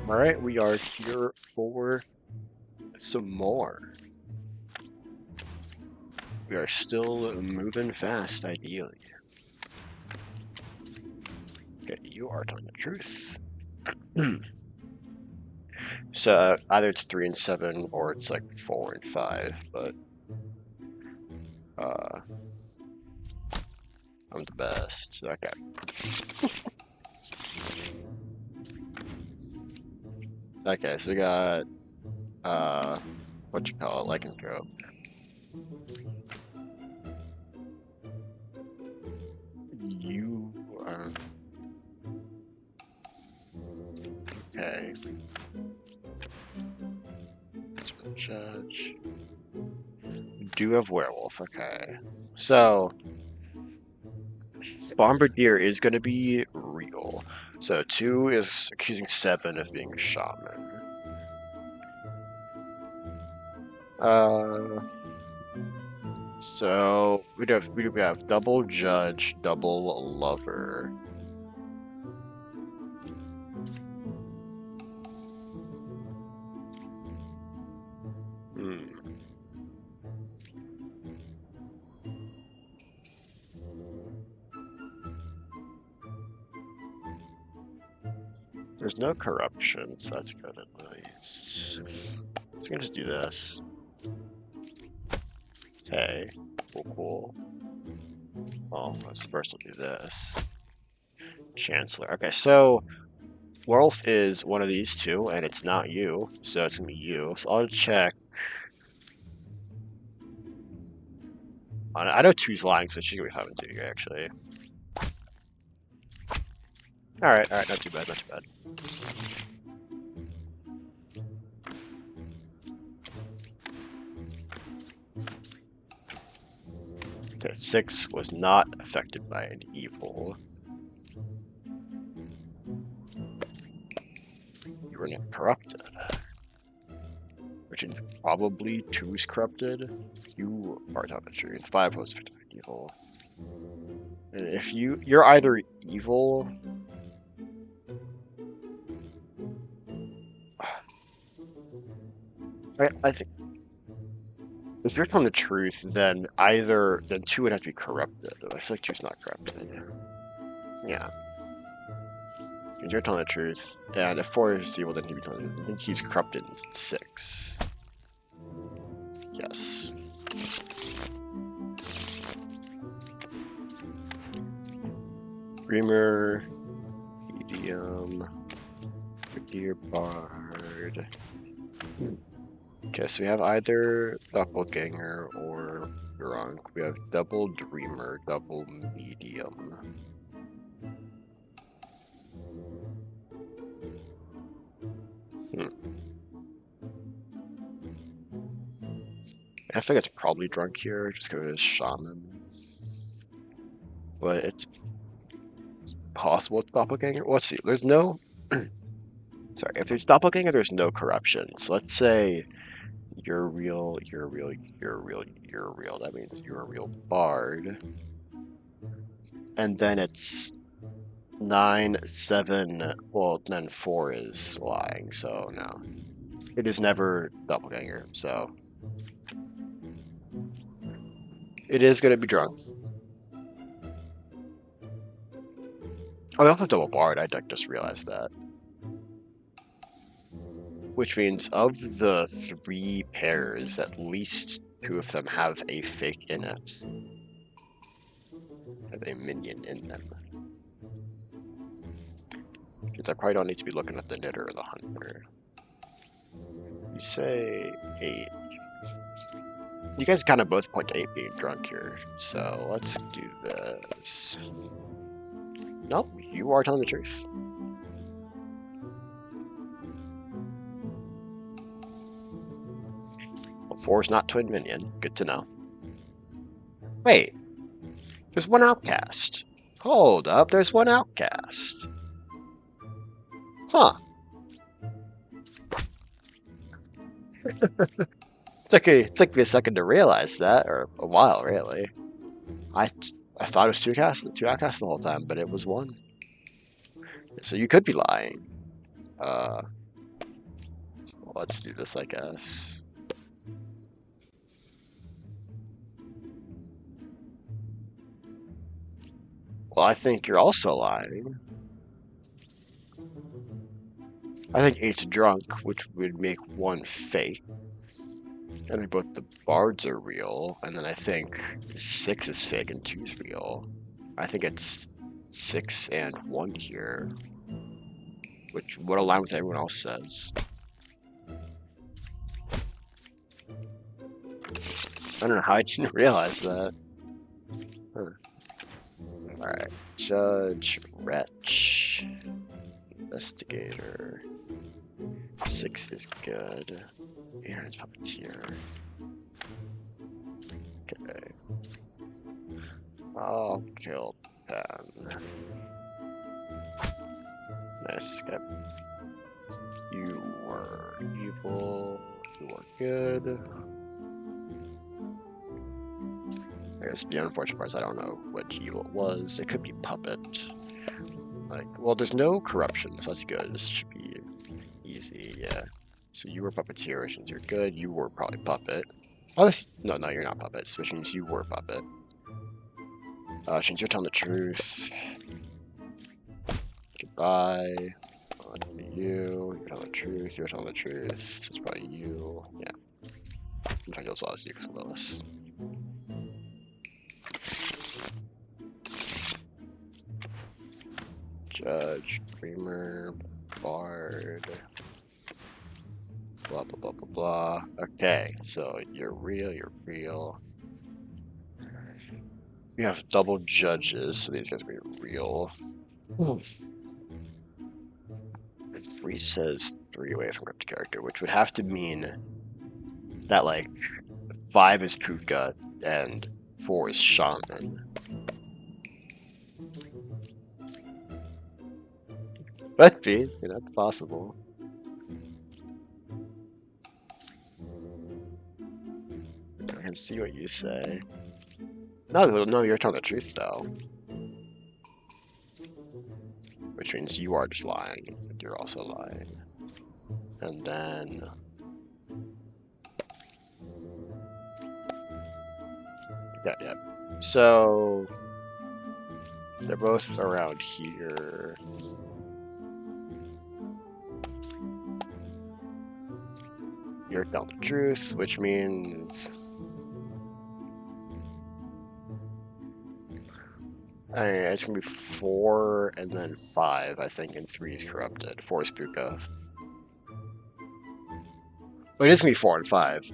Alright, we are here for some more. We are still moving fast, ideally. Okay, you are telling the truth. So either it's 3 and 7 or it's like 4 and 5, but I'm the best. Okay. Okay, so we got what you call it, lycanthrope. You okay. Judge. Do have werewolf, okay. So Bombardier is gonna be real. So 2 is accusing 7 of being a shaman. So we have double judge, double lover. There's no corruption, so that's good at least. Let's just do this. Okay, cool. Well, first we'll do this. Chancellor. Okay, so Werewolf is one of these two, and it's not you, so it's gonna be you. So I'll check. I know 2's lying, so she's gonna be having 2 actually. Alright, not too bad, not too bad. Okay, 6 was not affected by an evil. You were not corrupted. Which is probably 2's corrupted. You are telling the truth. 5 was affected by evil. And if you're either evil. I think if you're telling the truth, then 2 would have to be corrupted. I feel like 2's not corrupted. Yeah. If you're telling the truth, and if 4 is evil, then he'd be telling the truth. I think he's corrupted in 6. Yes. Dreamer, medium, Gear Bard. Okay, so we have either Doppelganger or Drunk. We have double Dreamer, double Medium. I think it's probably Drunk here, just because it's Shaman. But it's possible it's Doppelganger. Well, let's see, there's no... Sorry, if there's Doppelganger, there's no corruption. So let's say you're real, you're real, you're real, you're real. That means you're a real bard. And then it's 9, 7, well, then 4 is lying, so no. It is never Doppelganger, so. It is going to be Drunk. Oh, they also have double bard, I just realized that. Which means of the 3 pairs, at least 2 of them have a fake in it. Have a minion in them. Because I probably don't need to be looking at the knitter or the hunter. You say 8. You guys kind of both point to 8 being Drunk here, so let's do this. Nope, you are telling the truth. Well, 4 is not twin minion. Good to know. Wait, there's one outcast. Hold up, there's one outcast. Huh. It took me a second to realize that, or a while, really. I thought it was two outcasts the whole time, but it was one. So you could be lying. Well, let's do this, I guess. Well, I think you're also lying. I think 8's drunk, which would make 1 fake. I think both the bards are real, and then I think 6 is fake and 2 is real. I think it's 6 and 1 here, which would align with what everyone else says. I don't know how I didn't realize that. Huh. Alright, Judge, Wretch, Investigator. 6 is good. Aaron's Puppeteer. Okay. I'll kill 10. Nice. Okay. You were evil. You were good. I guess the unfortunate part is I don't know what evil it was. It could be puppet. Like, well, there's no corruption, so that's good. This should be easy, yeah. So you were puppeteer, which means you're good. You were probably puppet. Oh, no, you're not puppet, which means you were puppet. Which means you're telling the truth. Goodbye. You're telling the truth. You're telling the truth. So it's probably you. Yeah. In fact, it's always you because of Willis. Judge, Dreamer, Bard, blah, blah, blah, blah, blah. Okay, so you're real, you're real. We have double judges, so these guys will be real. And 3 says 3 away from cryptic character, which would have to mean that, like, 5 is Puka and 4 is Shaman. Could be, that's possible. I can see what you say. No, you're telling the truth though. Which means you are just lying, but you're also lying. And then... Yeah. So... they're both around here. You're telling the truth, which means... it's gonna be 4 and then 5, I think, and 3 is corrupted. 4 is Puka. Well, it is gonna be 4 and 5,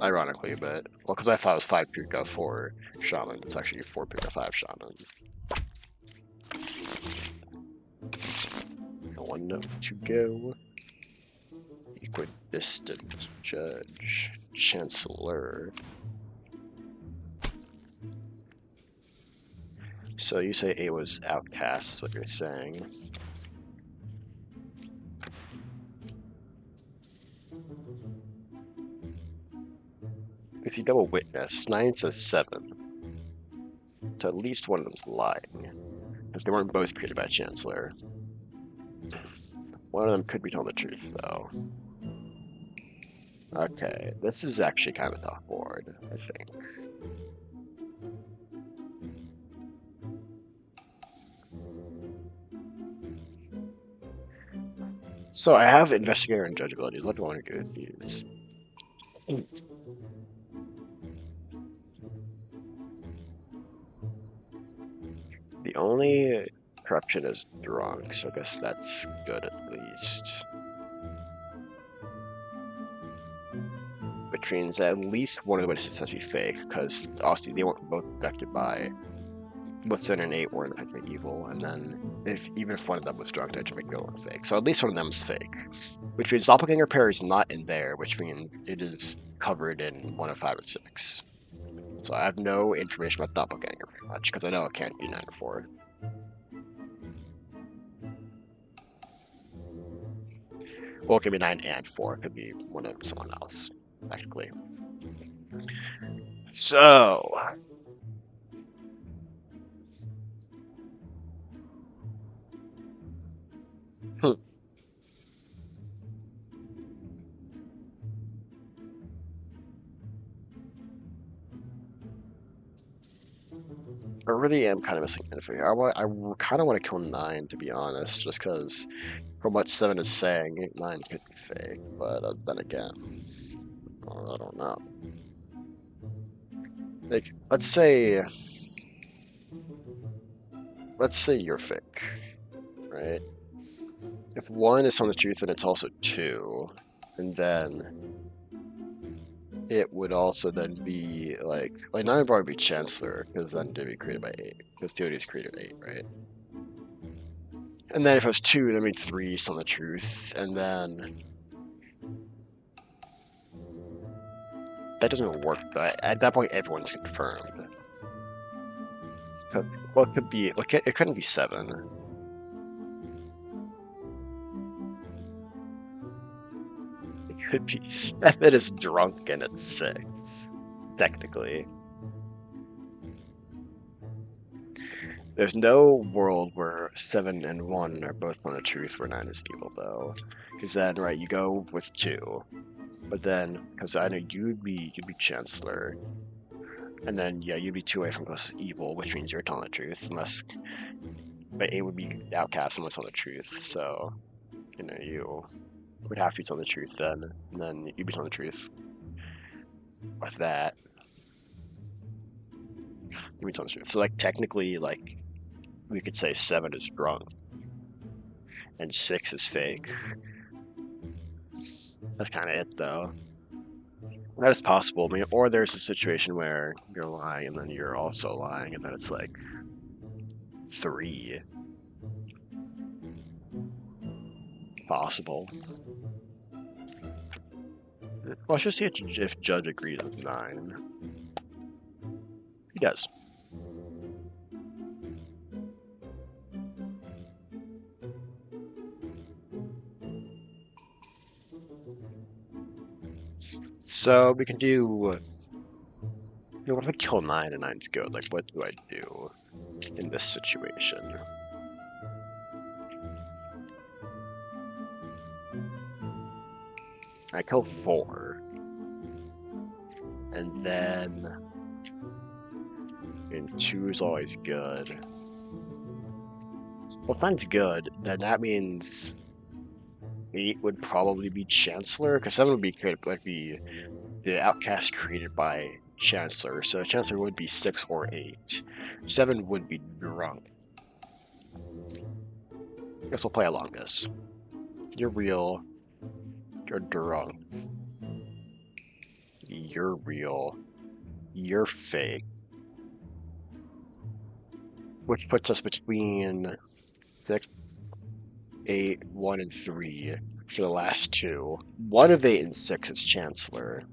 ironically, but... well, because I thought it was 5 Puka, 4 Shaman. It's actually 4 Puka, 5 Shaman. 1 note to go. Equidistant Judge. Chancellor. So you say A was outcast, is what you're saying. If you double witness, 9 says 7. So at least one of them's lying. Because they weren't both created by Chancellor. One of them could be telling the truth, though. Okay, this is actually kind of a tough board, I think. So I have Investigator and Judge abilities. What do I want to do with these? The only corruption is drunk, so I guess that's good at least. Which means at least one of the witnesses has to be fake, because obviously they weren't both affected by what's in an 8 or infected evil, and then even if one of them was drunk, they'd make the other one fake. So at least one of them is fake. Which means Doppelganger pair is not in there, which means it is covered in 1 of 5 or 6. So I have no information about Doppelganger pretty much, because I know it can't be 9 or 4. Well, it could be 9 and 4. It could be one of someone else, technically. So... really am kind of missing info here. I kind of want to kill 9, to be honest, just because from what 7 is saying, 9 could be fake. But then again, I don't know. Like, let's say you're fake, right? If 1 is telling the truth, then it's also 2, and then it would also then be like 9 would probably be Chancellor, because then it'd be created by 8, because TOD is created 8, right? And then if it was 2, that means 3 is telling the truth, and then that doesn't work. But at that point, everyone's confirmed. Well, it could be. It couldn't be 7. It could be 7 is drunk and it's 6, technically. There's no world where 7 and 1 are both on the truth where 9 is evil, though. Because then, right, you go with 2. But then, because I know you'd be Chancellor. And then, yeah, you'd be 2 away from closest evil, which means you're telling the truth. But 8 would be outcast unless telling the truth. So, you would have to be telling the truth then. And then you'd be telling the truth with that. You'd be telling the truth. So, technically, we could say 7 is drunk. And 6 is fake. That's kind of it, though. That is possible. I mean, or there's a situation where you're lying and then you're also lying, and then it's 3. Possible. Well, let's just see if Judge agrees with 9. He does. So we can do. What if I kill 9 and 9's good? What do I do in this situation? I kill 4. And then. And 2 is always good. Well, if 9's good, then that means 8 would probably be Chancellor, because 7 would be the outcast created by Chancellor. So Chancellor would be 6 or 8. 7 would be drunk. I guess we'll play along this. You're real. You're drunk. You're real. You're fake. Which puts us between 6, 8, 1, and 3 for the last 2. 1 of 8 and 6 is Chancellor.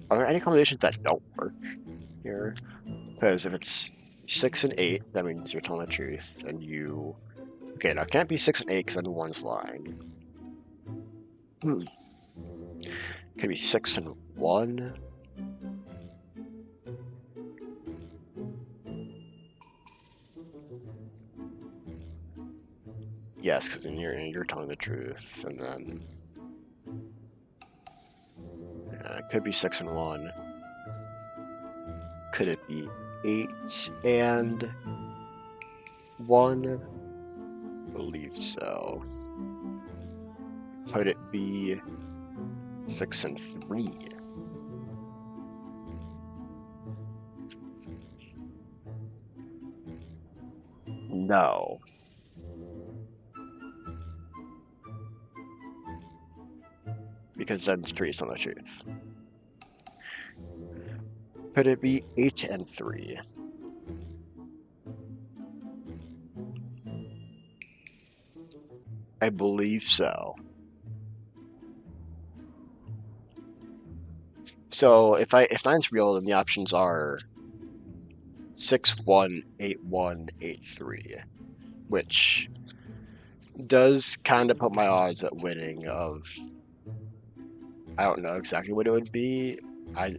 Are there any combinations that don't work here? Because if it's 6 and 8, that means you're telling the truth, and you... Okay, now it can't be 6 and 8 because then 1's lying. Could be 6 and 1. Yes, because then you're telling the truth, and then it could be 6 and 1. Could it be 8 and 1? I believe so. Could it be 6 and 3? No. Because then 3 is not the truth. Could it be 8 and 3? I believe so. So if 9's real, then the options are 6, 1, 8, 1, 8, 3, which does kind of put my odds at winning of... I don't know exactly what it would be. I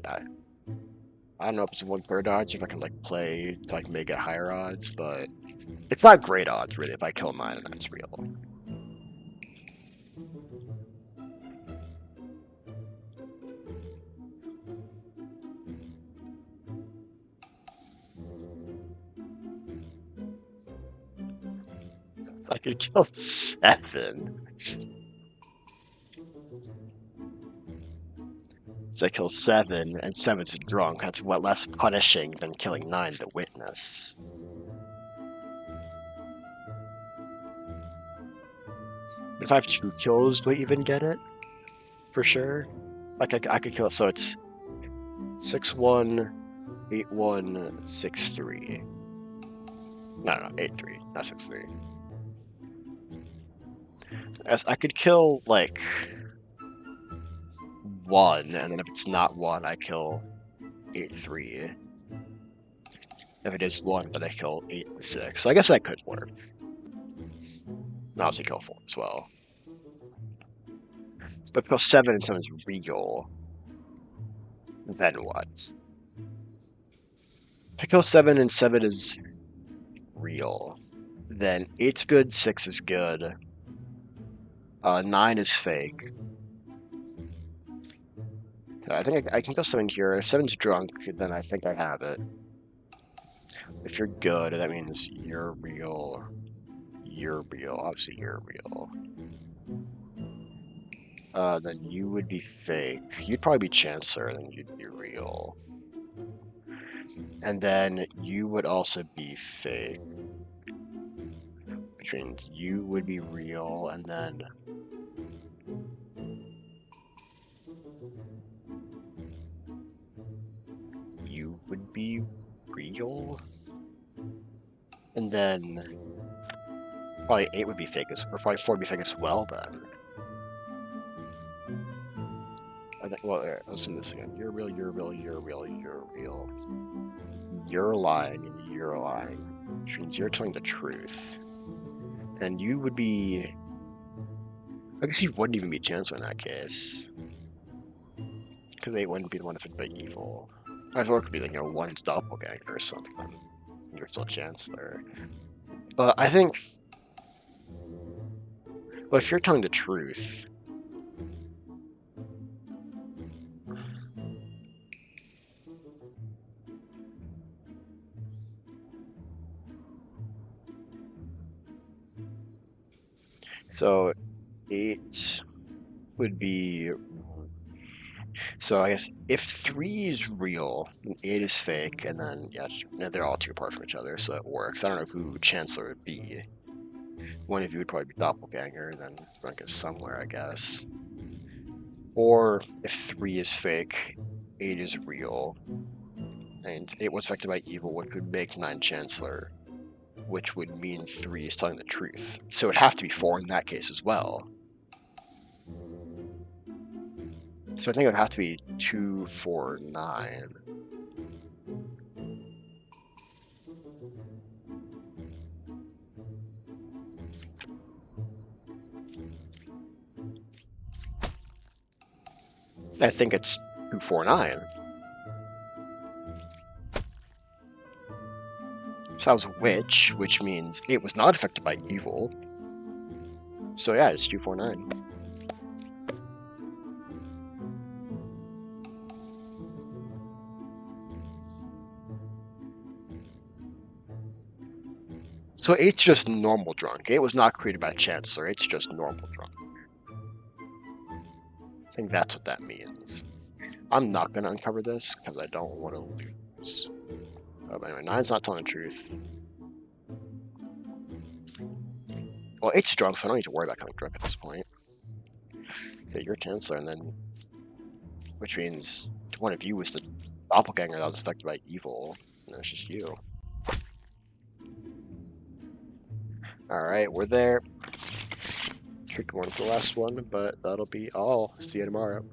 I don't know if it's 1/3 odds, if I can like play to like make it higher odds, but it's not great odds really if I kill 9 and that's real. So I could kill 7. So I kill 7, and 7's drunk. That's what less punishing than killing 9, the witness. If I have 2 kills, do I even get it? For sure? Like I could kill it, so it's 6-1, 8-1, 6-3. No, 8-3, not 6-3. As I could kill like 1, and then if it's not 1, I kill 8-3. If it is 1, then I kill 8-6. So I guess that could work. And obviously kill 4 as well. But kill 7 and 7 is real. Then what? If I kill 7 and 7 is real, then 8's good, 6 is good. 9 is fake. I think I can kill 7 here. If 7's drunk, then I think I have it. If you're good, that means you're real. You're real. Obviously, you're real. Then you would be fake. You'd probably be Chancellor, then you'd be real. And then you would also be fake. Which means you would be real, and then... you would be real? And then... probably 8 would be fake, or probably 4 would be fake as well, then. I think, well, let's do this again. You're real, you're real, you're real, you're real. You're lying, and you're lying. Which means you're telling the truth. And you would be... I guess you wouldn't even be Chancellor in that case. Because 8 wouldn't be the one affected by evil. As well, it could be like, 1's doppelganger or something. You're still Chancellor. But I think... well, if you're telling the truth... So 8 would be... so I guess if 3 is real, 8 is fake, and then, yeah, they're all 2 apart from each other, so it works. I don't know who Chancellor would be. One of you would probably be Doppelganger, then rank is somewhere, I guess. Or if 3 is fake, 8 is real, and 8 was affected by evil, which would make 9 Chancellor, which would mean 3 is telling the truth. So it'd have to be 4 in that case as well. So I think it would have to be 2, 4, 9. I think it's 2, 4, 9. So that was witch, which means it was not affected by evil. So yeah, it's 2, 4, 9. So 8's just normal drunk. 8 was not created by Chancellor. 8's just normal drunk. I think that's what that means. I'm not going to uncover this because I don't want to lose. But anyway, 9's not telling the truth. Well, 8's drunk, so I don't need to worry about coming drunk at this point. Okay, you're Chancellor, and then... which means one of you was the doppelganger that was affected by evil. And it's just you. Alright, we're there. Tricky one for the last one, but that'll be all. See you tomorrow.